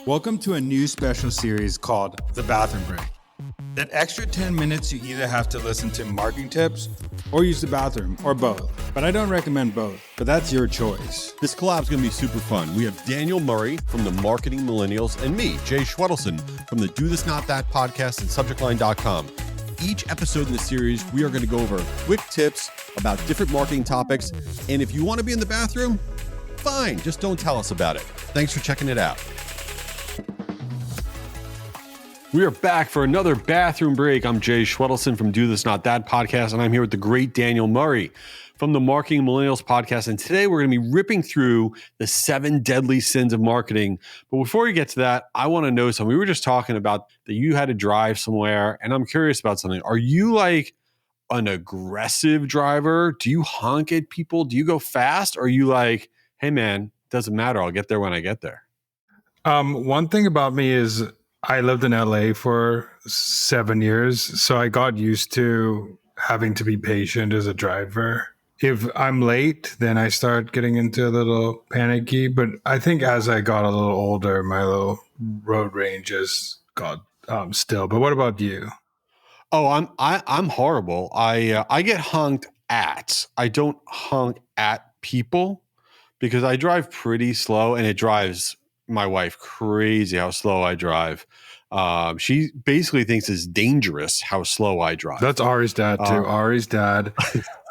Welcome to a new special series called The Bathroom Break. That extra 10 minutes you either have to listen to marketing tips or use the bathroom or both. But I don't recommend both, but that's your choice. This collab is going to be super fun. We have Daniel Murray from the Marketing Millennials and me, Jay Schwedelson from the Do This Not That podcast and subjectline.com. Each episode in the series, we are going to go over quick tips about different marketing topics. And if you want to be in the bathroom, fine, just don't tell us about it. Thanks for checking it out. We are back for another bathroom break. I'm Jay Schwedelson from Do This Not That podcast, and I'm here with the great Daniel Murray from the Marketing Millennials podcast. And today we're going to be ripping through the 7 deadly sins of marketing. But before we get to that, I want to know something. We were just talking about that you had to drive somewhere, and I'm curious about something. Are you like an aggressive driver? Do you honk at people? Do you go fast? Or are you like, hey man, doesn't matter, I'll get there when I get there? One thing about me is I lived in LA for 7 years, so I got used to having to be patient as a driver. If I'm late, then I start getting into a little panicky. But I think as I got a little older, my little road ranges got still. But what about you? Oh, I'm horrible. I get honked at. I don't honk at people because I drive pretty slow, and it drives my wife crazy how slow I drive. She basically thinks it's dangerous how slow I drive. That's Ari's dad too. Ari's dad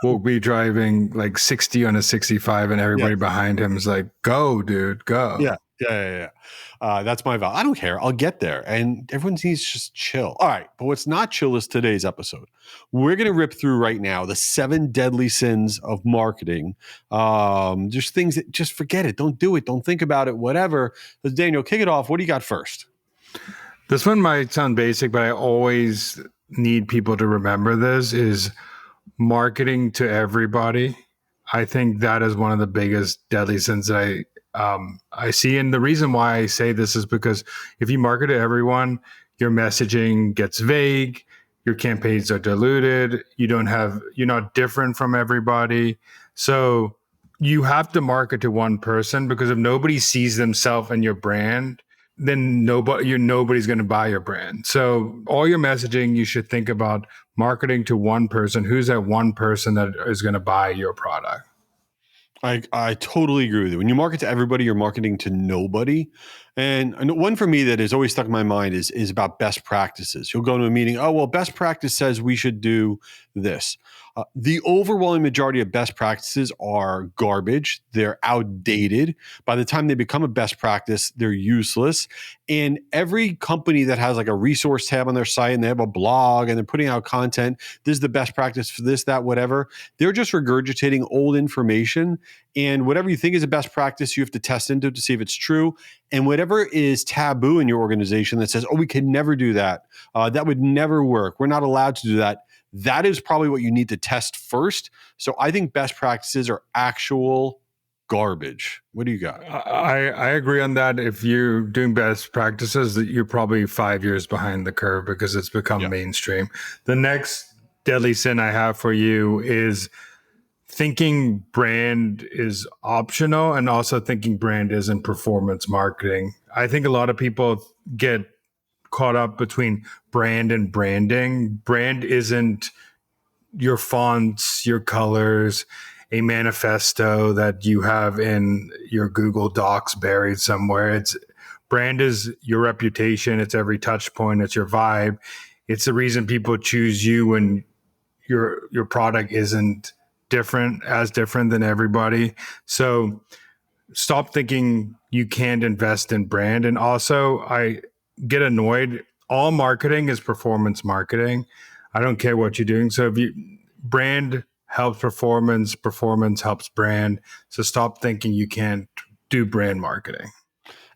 will be driving like 60 on a 65, and everybody behind him is like, "Go, dude, go!" Yeah. That's my vow. I don't care. I'll get there, and everyone needs to just chill. All right, but what's not chill is today's episode. We're going to rip through right now the 7 deadly sins of marketing. Just things that just forget it. Don't do it. Don't think about it. Whatever. Let's, Daniel, kick it off. What do you got first? This one might sound basic, but I always need people to remember this is marketing to everybody. I think that is one of the biggest deadly sins that I see. And the reason why I say this is because if you market to everyone, your messaging gets vague, your campaigns are diluted, you're not different from everybody. So you have to market to one person, because if nobody sees themselves in your brand, then nobody's going to buy your brand. So all your messaging, you should think about marketing to one person. Who's that one person that is going to buy your product? I totally agree with you. When you market to everybody, you're marketing to nobody. And one for me that has always stuck in my mind is about best practices. You'll go to a meeting. Oh, well, best practice says we should do this. The overwhelming majority of best practices are garbage. They're outdated. By the time they become a best practice, they're useless. And every company that has like a resource tab on their site and they have a blog and they're putting out content, this is the best practice for this, that, whatever. They're just regurgitating old information. And whatever you think is a best practice, you have to test into it to see if it's true. And whatever is taboo in your organization that says, oh, we can never do that, that would never work, we're not allowed to do that, that is probably what you need to test first. So I think best practices are actual garbage. What do you got? I agree on that. If you're doing best practices, that you're probably 5 years behind the curve because it's become mainstream. The next deadly sin I have for you is thinking brand is optional and also thinking brand isn't performance marketing. I think a lot of people get caught up between brand and branding. Brand isn't your fonts, your colors, a manifesto that you have in your Google Docs buried somewhere. Brand is your reputation. It's every touch point. It's your vibe. It's the reason people choose you when your product isn't different than everybody. So stop thinking you can't invest in brand. And also, I get annoyed. All marketing is performance marketing. I don't care what you're doing. So if brand helps performance helps brand. So stop thinking you can't do brand marketing.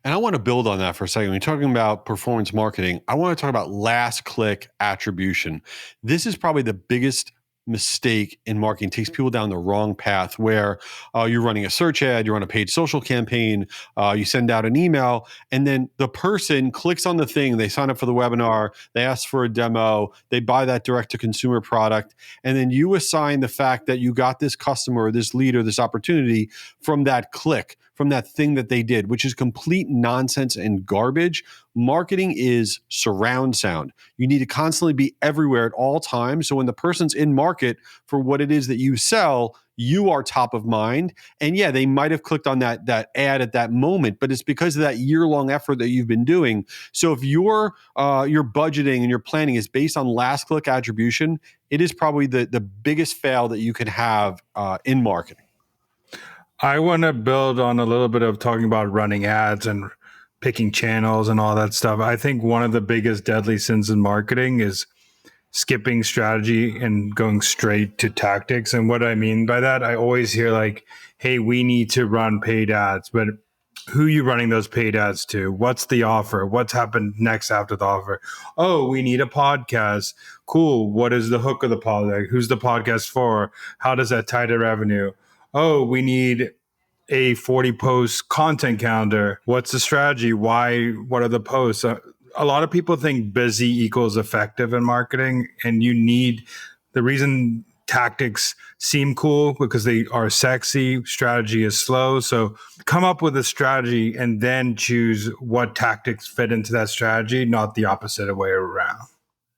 And I want to build on that for a second. When you're talking about performance marketing, I want to talk about last click attribution. This is probably the biggest mistake in marketing. Takes people down the wrong path where you're running a search ad, you run a paid social campaign, you send out an email, and then the person clicks on the thing, they sign up for the webinar, they ask for a demo, they buy that direct to consumer product, and then you assign the fact that you got this customer or this lead or this opportunity from that click, from that thing that they did, which is complete nonsense and garbage. Marketing is surround sound. You need to constantly be everywhere at all times. So when the person's in market for what it is that you sell, you are top of mind. And yeah, they might have clicked on that ad at that moment, but it's because of that year-long effort that you've been doing. So if your budgeting and your planning is based on last click attribution, it is probably the biggest fail that you can have in marketing. I want to build on a little bit of talking about running ads and picking channels and all that stuff. I think one of the biggest deadly sins in marketing is skipping strategy and going straight to tactics. And what I mean by that, I always hear like, hey, we need to run paid ads, but who are you running those paid ads to? What's the offer? What's happened next after the offer? Oh, we need a podcast. Cool. What is the hook of the podcast? Who's the podcast for? How does that tie to revenue? Oh, we need a 40 post content calendar. What's the strategy? Why? What are the posts? A lot of people think busy equals effective in marketing, and you need the reason tactics seem cool because they are sexy. Strategy is slow. So come up with a strategy and then choose what tactics fit into that strategy, not the opposite way around.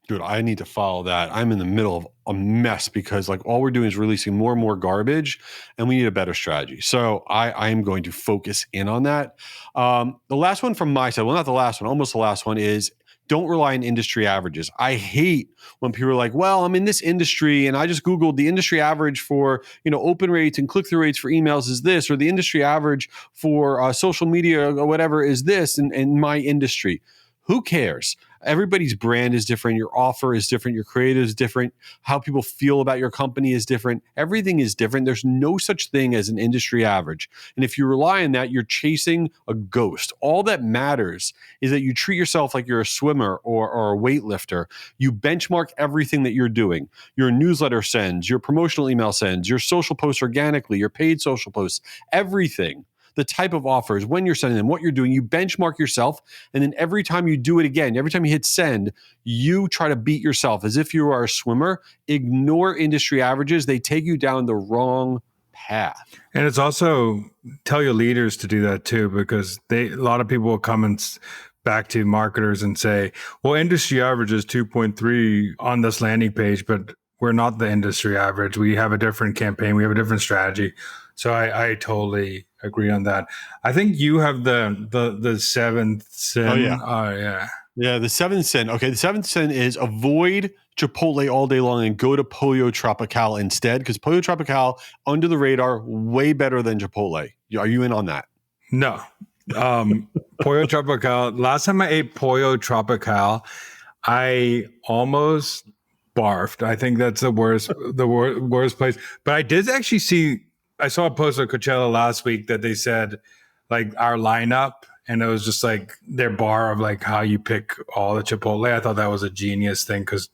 Dude, I need to follow that. I'm in the middle of a mess because like all we're doing is releasing more and more garbage, and we need a better strategy. So I am going to focus in on that. The last one from my side, well, not the last one, almost the last one, is don't rely on industry averages. I hate when people are like, well, I'm in this industry and I just Googled the industry average for, open rates and click-through rates for emails is this, or the industry average for social media or whatever is this in my industry. Who cares? Everybody's brand is different. Your offer is different. Your creative is different. How people feel about your company is different. Everything is different. There's no such thing as an industry average. And if you rely on that, you're chasing a ghost. All that matters is that you treat yourself like you're a swimmer or a weightlifter. You benchmark everything that you're doing. Your newsletter sends, your promotional email sends, your social posts organically, your paid social posts, everything. The type of offers, when you're sending them, what you're doing, you benchmark yourself. And then every time you do it again, every time you hit send, you try to beat yourself as if you are a swimmer. Ignore industry averages. They take you down the wrong path. And it's also tell your leaders to do that too, because a lot of people will come and back to marketers and say, well, industry average is 2.3 on this landing page, but we're not the industry average. We have a different campaign. We have a different strategy. So I totally agree on that. I think you have the seventh sin. Oh, yeah. Yeah. Yeah, the seventh sin. Okay, the seventh sin is avoid Chipotle all day long and go to Pollo Tropical instead, because Pollo Tropical, under the radar, way better than Chipotle. Are you in on that? No. Pollo Tropical. Last time I ate Pollo Tropical, I almost barfed. I think that's the worst place. But I did actually I saw a post on Coachella last week that they said like our lineup, and it was just like their bar of like how you pick all the Chipotle. I thought that was a genius thing because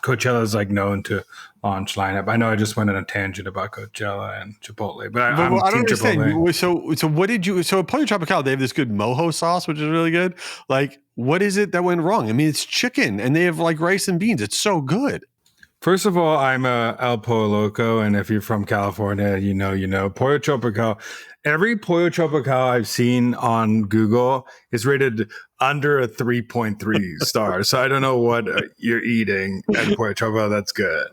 Coachella is like known to launch lineup. I know I just went on a tangent about Coachella and Chipotle, but I don't understand. Chipotle. So what did you? So at Pollo Tropical, they have this good mojo sauce, which is really good. Like, what is it that went wrong? I mean, it's chicken, and they have like rice and beans. It's so good. First of all, I'm a El Pollo Loco, and if you're from California, you know. Pollo Tropical. Every Pollo Tropical I've seen on Google is rated under a 3.3 star. So I don't know what you're eating at Pollo Tropical. That's good.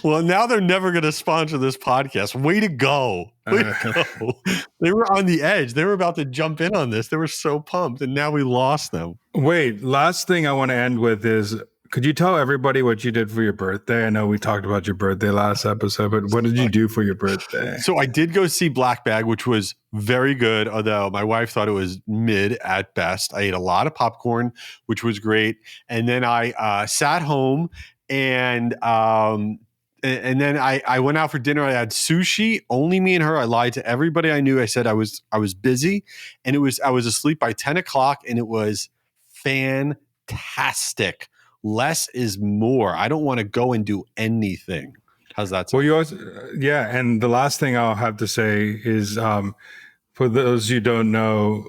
Well, now they're never going to sponsor this podcast. Way to go. Way to go. They were on the edge. They were about to jump in on this. They were so pumped, and now we lost them. Wait, last thing I want to end with is, could you tell everybody what you did for your birthday? I know we talked about your birthday last episode, but what did you do for your birthday? So I did go see Black Bag, which was very good, although my wife thought it was mid at best. I ate a lot of popcorn, which was great. And then I sat home and then I went out for dinner. I had sushi, only me and her. I lied to everybody I knew. I said I was busy, and I was asleep by 10 o'clock, and it was fantastic. Less is more. I don't want to go and do anything. How's that sound? Well, yeah. And the last thing I'll have to say is, for those you don't know,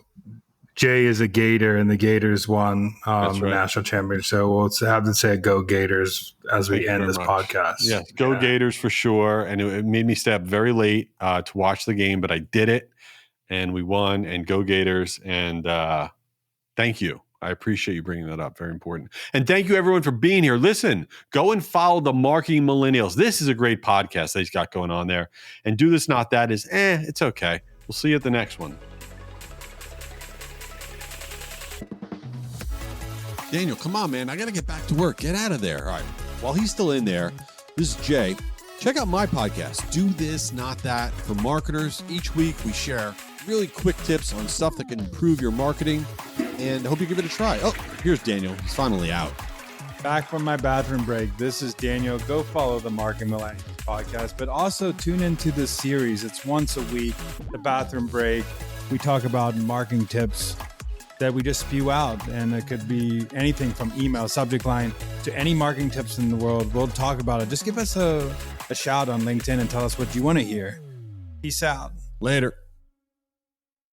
Jay is a Gator, and the Gators won the national championship. So we'll have to say "Go Gators" as we end this podcast. Yeah, go Gators for sure. And it made me stay up very late to watch the game, but I did it. and we won, and go Gators. And thank you. I appreciate you bringing that up. Very important. And thank you everyone for being here. Listen, go and follow the Marketing Millennials. This is a great podcast that he's got going on there. And Do This, Not That is, it's okay. We'll see you at the next one. Daniel, come on, man. I got to get back to work. Get out of there. All right. While he's still in there, this is Jay. Check out my podcast, Do This, Not That, for marketers. Each week we share really quick tips on stuff that can improve your marketing, and I hope you give it a try. Oh, here's Daniel. He's finally out. Back from my bathroom break. This is Daniel. Go follow the Marketing Millennials podcast, but also tune into this series. It's once a week, the bathroom break. We talk about marketing tips that we just spew out, and it could be anything from email, subject line, to any marketing tips in the world. We'll talk about it. Just give us a shout on LinkedIn and tell us what you want to hear. Peace out. Later.